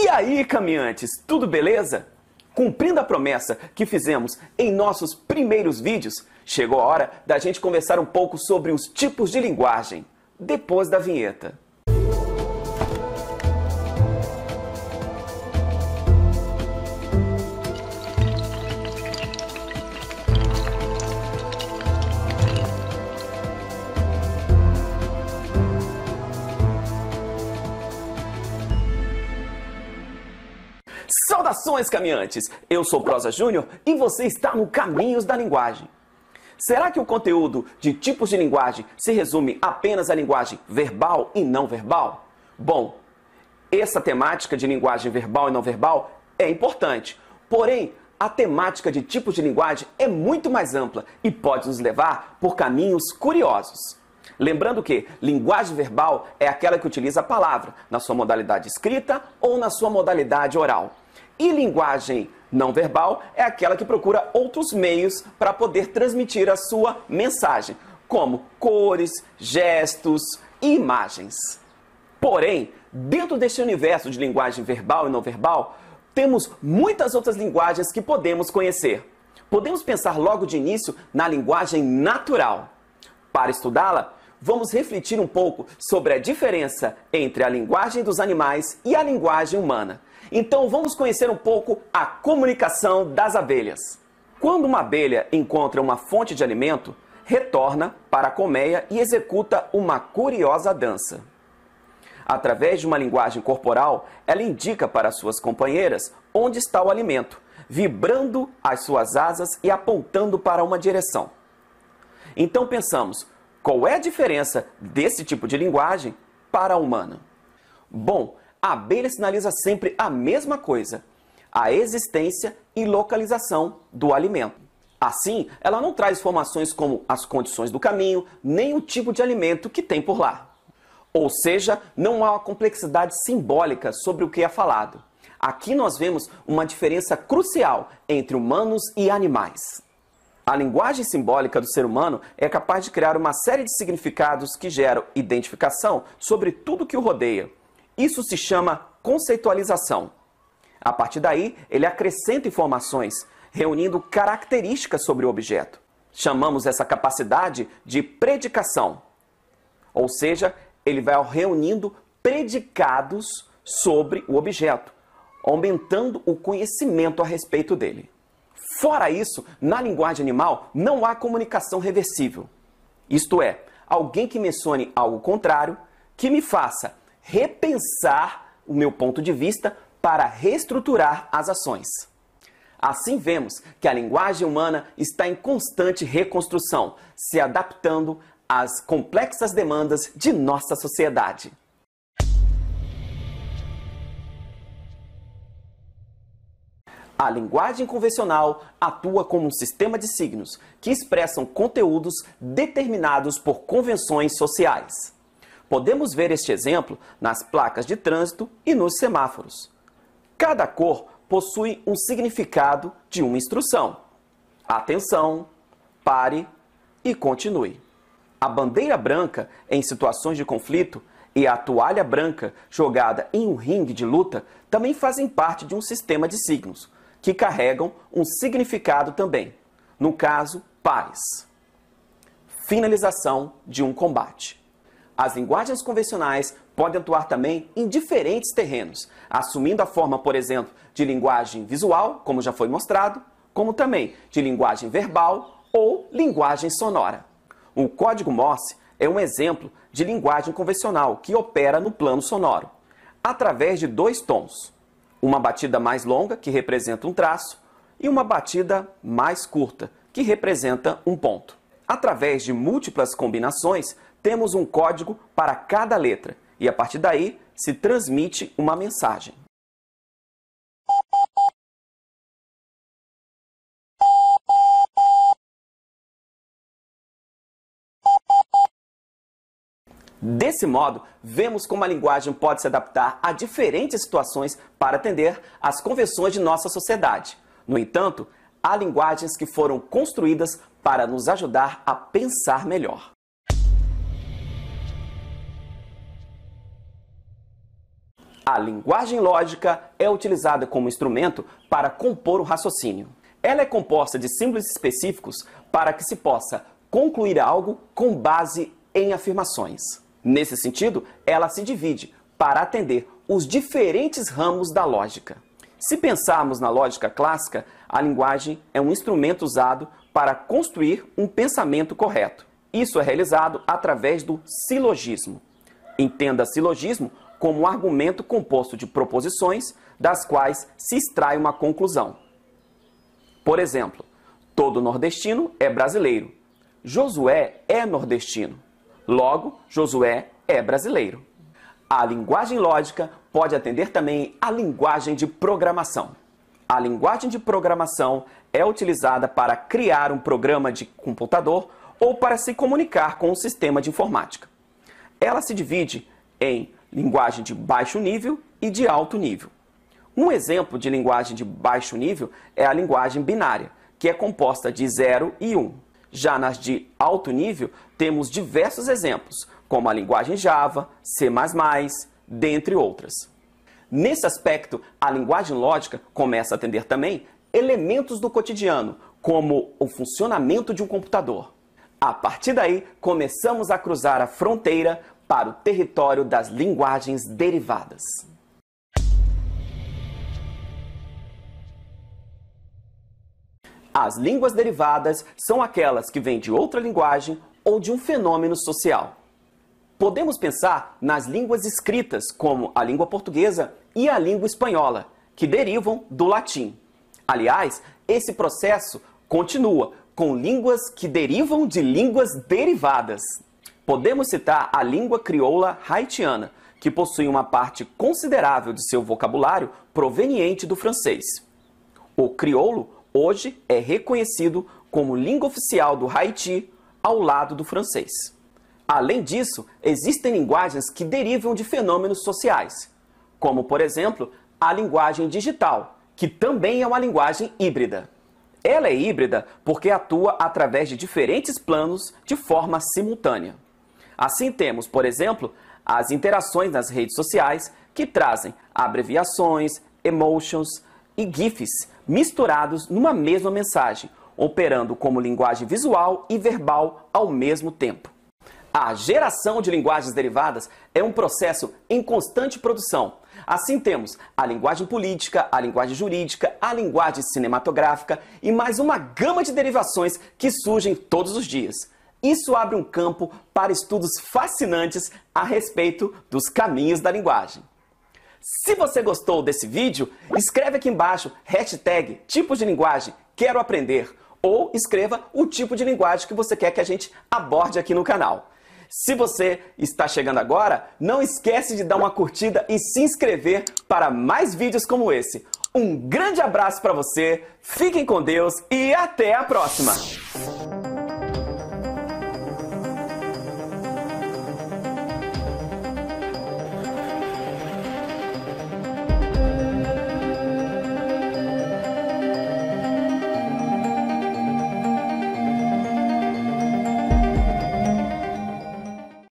E aí, caminhantes, tudo beleza? Cumprindo a promessa que fizemos em nossos primeiros vídeos, chegou a hora da gente conversar um pouco sobre os tipos de linguagem, depois da vinheta. Saudações, caminhantes! Eu sou Prosa Júnior e você está no Caminhos da Linguagem. Será que o conteúdo de tipos de linguagem se resume apenas à linguagem verbal e não verbal? Bom, essa temática de linguagem verbal e não verbal é importante, porém, a temática de tipos de linguagem é muito mais ampla e pode nos levar por caminhos curiosos. Lembrando que linguagem verbal é aquela que utiliza a palavra na sua modalidade escrita ou na sua modalidade oral. E linguagem não verbal é aquela que procura outros meios para poder transmitir a sua mensagem, como cores, gestos e imagens. Porém, dentro deste universo de linguagem verbal e não verbal, temos muitas outras linguagens que podemos conhecer. Podemos pensar logo de início na linguagem natural. Para estudá-la, vamos refletir um pouco sobre a diferença entre a linguagem dos animais e a linguagem humana. Então vamos conhecer um pouco a comunicação das abelhas. Quando uma abelha encontra uma fonte de alimento, retorna para a colmeia e executa uma curiosa dança. Através de uma linguagem corporal, ela indica para suas companheiras onde está o alimento, vibrando as suas asas e apontando para uma direção. Então pensamos, qual é a diferença desse tipo de linguagem para a humana? Bom, a abelha sinaliza sempre a mesma coisa, a existência e localização do alimento. Assim, ela não traz informações como as condições do caminho, nem o tipo de alimento que tem por lá. Ou seja, não há uma complexidade simbólica sobre o que é falado. Aqui nós vemos uma diferença crucial entre humanos e animais. A linguagem simbólica do ser humano é capaz de criar uma série de significados que geram identificação sobre tudo que o rodeia. Isso se chama conceitualização. A partir daí, ele acrescenta informações, reunindo características sobre o objeto. Chamamos essa capacidade de predicação. Ou seja, ele vai reunindo predicados sobre o objeto, aumentando o conhecimento a respeito dele. Fora isso, na linguagem animal não há comunicação reversível. Isto é, alguém que mencione algo contrário, que me faça repensar o meu ponto de vista para reestruturar as ações. Assim vemos que a linguagem humana está em constante reconstrução, se adaptando às complexas demandas de nossa sociedade. A linguagem convencional atua como um sistema de signos que expressam conteúdos determinados por convenções sociais. Podemos ver este exemplo nas placas de trânsito e nos semáforos. Cada cor possui um significado de uma instrução. Atenção, pare e continue. A bandeira branca em situações de conflito e a toalha branca jogada em um ringue de luta também fazem parte de um sistema de signos, que carregam um significado também. No caso, pares. Finalização de um combate. As linguagens convencionais podem atuar também em diferentes terrenos, assumindo a forma, por exemplo, de linguagem visual, como já foi mostrado, como também de linguagem verbal ou linguagem sonora. O código Morse é um exemplo de linguagem convencional que opera no plano sonoro, através de dois tons. Uma batida mais longa, que representa um traço, e uma batida mais curta, que representa um ponto. Através de múltiplas combinações, temos um código para cada letra, e a partir daí se transmite uma mensagem. Desse modo, vemos como a linguagem pode se adaptar a diferentes situações para atender às convenções de nossa sociedade. No entanto, há linguagens que foram construídas para nos ajudar a pensar melhor. A linguagem lógica é utilizada como instrumento para compor o raciocínio. Ela é composta de símbolos específicos para que se possa concluir algo com base em afirmações. Nesse sentido, ela se divide para atender os diferentes ramos da lógica. Se pensarmos na lógica clássica, a linguagem é um instrumento usado para construir um pensamento correto. Isso é realizado através do silogismo. Entenda silogismo como um argumento composto de proposições das quais se extrai uma conclusão. Por exemplo, todo nordestino é brasileiro. Josué é nordestino. Logo, Josué é brasileiro. A linguagem lógica pode atender também à linguagem de programação. A linguagem de programação é utilizada para criar um programa de computador ou para se comunicar com um sistema de informática. Ela se divide em linguagem de baixo nível e de alto nível. Um exemplo de linguagem de baixo nível é a linguagem binária, que é composta de 0 e 1. Já nas de alto nível, temos diversos exemplos, como a linguagem Java, C++, dentre outras. Nesse aspecto, a linguagem lógica começa a atender também elementos do cotidiano, como o funcionamento de um computador. A partir daí, começamos a cruzar a fronteira para o território das linguagens derivadas. As línguas derivadas são aquelas que vêm de outra linguagem ou de um fenômeno social. Podemos pensar nas línguas escritas, como a língua portuguesa e a língua espanhola, que derivam do latim. Aliás, esse processo continua com línguas que derivam de línguas derivadas. Podemos citar a língua crioula haitiana, que possui uma parte considerável de seu vocabulário proveniente do francês. O crioulo hoje é reconhecido como língua oficial do Haiti, ao lado do francês. Além disso, existem linguagens que derivam de fenômenos sociais, como, por exemplo, a linguagem digital, que também é uma linguagem híbrida. Ela é híbrida porque atua através de diferentes planos de forma simultânea. Assim temos, por exemplo, as interações nas redes sociais que trazem abreviações, emotions e GIFs misturados numa mesma mensagem, operando como linguagem visual e verbal ao mesmo tempo. A geração de linguagens derivadas é um processo em constante produção. Assim temos a linguagem política, a linguagem jurídica, a linguagem cinematográfica e mais uma gama de derivações que surgem todos os dias. Isso abre um campo para estudos fascinantes a respeito dos caminhos da linguagem. Se você gostou desse vídeo, escreve aqui embaixo hashtag tipos de linguagem quero aprender ou escreva o tipo de linguagem que você quer que a gente aborde aqui no canal. Se você está chegando agora, não esquece de dar uma curtida e se inscrever para mais vídeos como esse. Um grande abraço para você, fiquem com Deus e até a próxima!